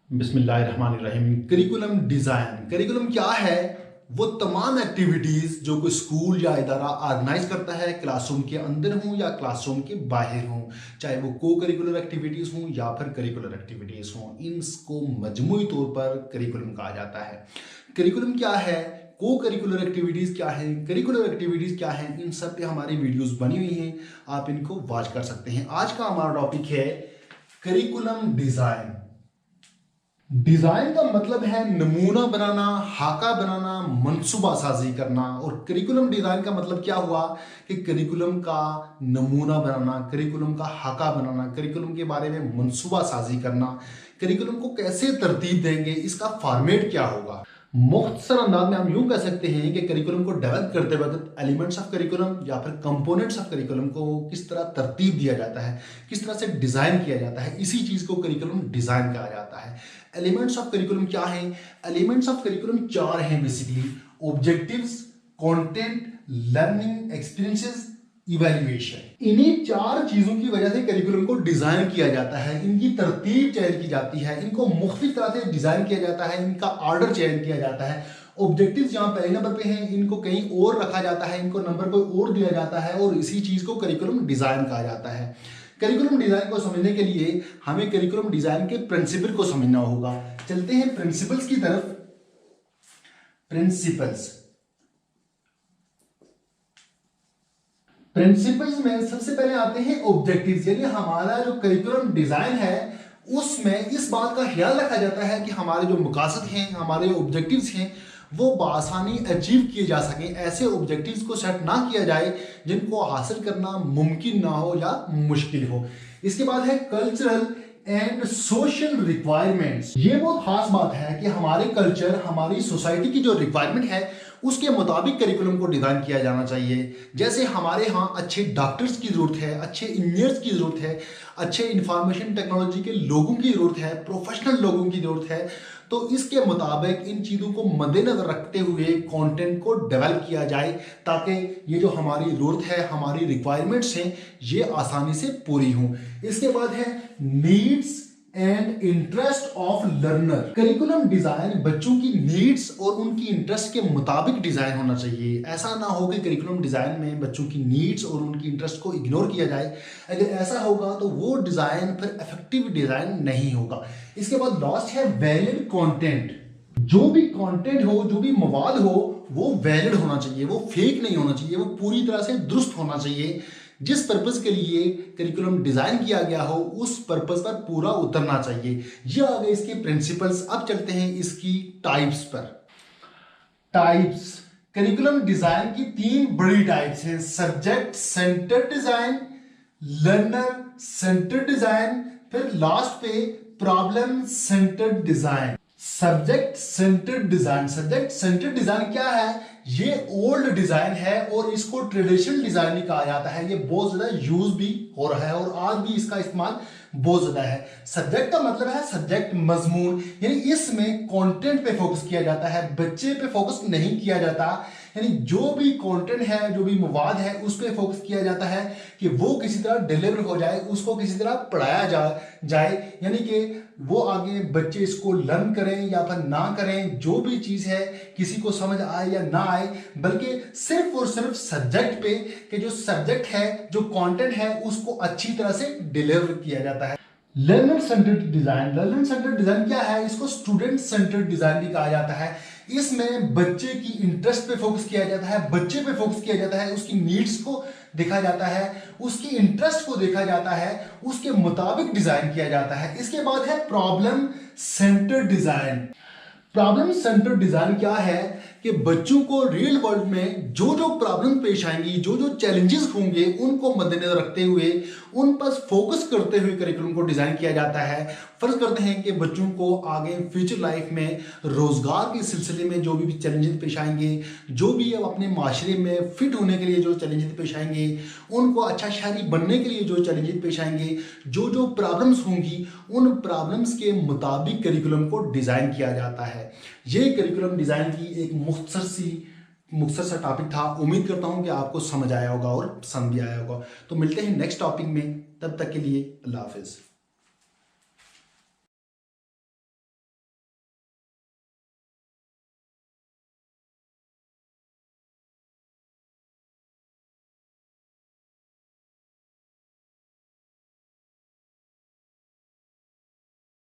बिस्मिल्लाहिर्रहमानिर्रहीम। Curriculum design, curriculum क्या है? वो तमाम एक्टिविटीज़ जो कोई स्कूल या इदारा ऑर्गेनाइज करता है, क्लासरूम के अंदर हों या क्लासरूम के बाहर हों, चाहे वो को करिकुलर एक्टिविटीज़ हों या फिर करिकुलर एक्टिविटीज़ हों, इनको मजमूई तौर पर करिकुलम कहा जाता है। करिकुलम क्या है, को करिकुलर एक्टिविटीज़ क्या है, करिकुलर एक्टिविटीज़ क्या है, इन सब पे हमारी वीडियोस बनी हुई हैं, आप इनको वॉच कर सकते हैं। आज का हमारा टॉपिक है करिकुलम डिज़ाइन। डिजाइन का मतलब है नमूना बनाना, खाका बनाना, मंसूबा साजी करना। और करिकुलम डिजाइन का मतलब क्या हुआ कि करिकुलम का नमूना बनाना, करिकुलम का खाका बनाना, करिकुलम के बारे में मंसूबा साजी करना, करिकुलम को कैसे तरतीब देंगे, इसका फॉर्मेट क्या होगा। मुख्तसर अंदाज में हम यूं कह सकते हैं कि करिकुलम को डेवलप करते वक्त एलिमेंट्स ऑफ करिकुलम या फिर कंपोनेंट्स ऑफ करिकुलम को किस तरह तरतीब दिया जाता है, किस तरह से डिजाइन किया जाता है, इसी चीज को करिकुलम डिजाइन कहा जाता है। एलिमेंट्स ऑफ करिकुलम क्या है? एलिमेंट्स ऑफ करिकुलम चार हैं basically: objectives, content, learning experiences, evaluation. इन्हीं चार चीजों की वजह से करिकुलम को डिजाइन किया जाता है, इनकी तरतीब चयन की जाती है, इनको मुख्तलिफ तरह से डिजाइन किया जाता है, इनका ऑर्डर चयन किया जाता है। ऑब्जेक्टिव्स जहां पहले नंबर पे हैं, इनको कहीं और रखा जाता है, इनको नंबर कोई और दिया जाता है और इसी चीज को करिकुलम डिजाइन कहा जाता है। करिकुलम डिजाइन को समझने के लिए हमें करिकुलम डिजाइन के प्रिंसिपल को समझना होगा। चलते हैं प्रिंसिपल्स की तरफ। प्रिंसिपल्स में सबसे पहले आते हैं ऑब्जेक्टिव्स, यानी हमारा जो करिकुलम डिजाइन है उसमें इस बात का ख्याल रखा जाता है कि हमारे जो मकासद हैं, हमारे ऑब्जेक्टिव्स हैं, वो बआसानी अचीव किए जा सकें। ऐसे ऑब्जेक्टिव्स को सेट ना किया जाए जिनको हासिल करना मुमकिन ना हो या मुश्किल हो। इसके बाद है कल्चरल एंड सोशल रिक्वायरमेंट्स। ये बहुत खास बात है कि हमारे कल्चर, हमारी सोसाइटी की जो रिक्वायरमेंट है उसके मुताबिक करिकुलम को डिजाइन किया जाना चाहिए। जैसे हमारे यहाँ अच्छे डॉक्टर्स की जरूरत है, अच्छे इंजीनियर्स की जरूरत है, अच्छे इंफॉर्मेशन टेक्नोलॉजी के लोगों की जरूरत है, प्रोफेशनल लोगों की जरूरत है, तो इसके मुताबिक इन चीज़ों को मद्देनजर रखते हुए कंटेंट को डेवलप किया जाए ताकि ये जो हमारी जरूरत है, हमारी रिक्वायरमेंट्स हैं, ये आसानी से पूरी हों। इसके बाद है needs and interest of learner. Curriculum design बच्चों की नीड्स और उनकी इंटरेस्ट के मुताबिक डिजाइन होना चाहिए। ऐसा ना हो कि करिकुलम डिजाइन में बच्चों की नीड्स और उनकी इंटरेस्ट को इग्नोर किया जाए। अगर ऐसा होगा तो वो डिजाइन फिर इफेक्टिव डिजाइन नहीं होगा। इसके बाद लास्ट है वैलिड कंटेंट। जो भी कंटेंट हो, जो भी मवाद हो, वो वैलिड होना चाहिए, वो फेक नहीं होना चाहिए, वो पूरी तरह से दुरुस्त होना चाहिए। जिस पर्पस के लिए करिकुलम डिजाइन किया गया हो उस पर्पस पर पूरा उतरना चाहिए। ये आ गए इसके प्रिंसिपल्स। अब चलते हैं इसकी टाइप्स पर। टाइप्स करिकुलम डिजाइन की तीन बड़ी टाइप्स हैं: subject centred design, learner centred design, फिर लास्ट पे problem centred design. Subject centred design, subject centred design क्या है? ये ओल्ड डिजाइन है और इसको ट्रेडिशनल डिजाइन भी कहा जाता है। ये बहुत ज्यादा यूज भी हो रहा है और आज भी इसका इस्तेमाल बहुत ज्यादा है। सब्जेक्ट का मतलब है सब्जेक्ट, मजमून, यानी इसमें कंटेंट पे फोकस किया जाता है, बच्चे पे फोकस नहीं किया जाता। यानी जो भी कंटेंट है, जो भी मवाद है, उस पर फोकस किया जाता है कि वो किसी तरह डिलीवर हो जाए, उसको किसी तरह पढ़ाया जाए, यानी कि वो आगे बच्चे इसको लर्न करें या फिर ना करें, जो भी चीज है किसी को समझ आए या ना आए, बल्कि सिर्फ और सिर्फ सब्जेक्ट पे कि जो सब्जेक्ट है, जो कंटेंट है, उसको अच्छी तरह से डिलीवर किया जाता है। Learner centred design, learner centred design क्या है? इसको स्टूडेंट सेंटर्ड डिजाइन भी कहा जाता है। इसमें बच्चे की इंटरेस्ट पे फोकस किया जाता है, बच्चे पे फोकस किया जाता है, उसकी नीड्स को देखा जाता है, उसकी इंटरेस्ट को देखा जाता है, उसके मुताबिक डिजाइन किया जाता है। इसके बाद है problem centred design. Problem centred design क्या है कि बच्चों को रियल वर्ल्ड में जो जो प्रॉब्लम पेश आएंगी, जो जो चैलेंजेस होंगे, उनको मद्देनजर रखते हुए उन पर फोकस करते हुए करिकुलम को डिजाइन किया जाता है। फर्ज करते हैं कि बच्चों को आगे फ्यूचर लाइफ में रोजगार के सिलसिले में जो भी चैलेंजेस पेश आएंगे, जो भी अब अपने माशरे में फिट होने के लिए जो चैलेंजेस पेश आएंगे, उनको अच्छा शहरी बनने के लिए जो चैलेंजेस पेश आएंगे, जो जो प्रॉब्लम्स होंगी, उन प्रॉब्लम्स के मुताबिक करिकुलम को डिजाइन किया जाता है। ये करिकुलम डिजाइन की एक मुख्तसर सा टॉपिक था। उम्मीद करता हूं कि आपको समझ आया होगा और पसंद भी आया होगा। तो मिलते हैं नेक्स्ट टॉपिक में, तब तक के लिए अल्लाह हाफिज।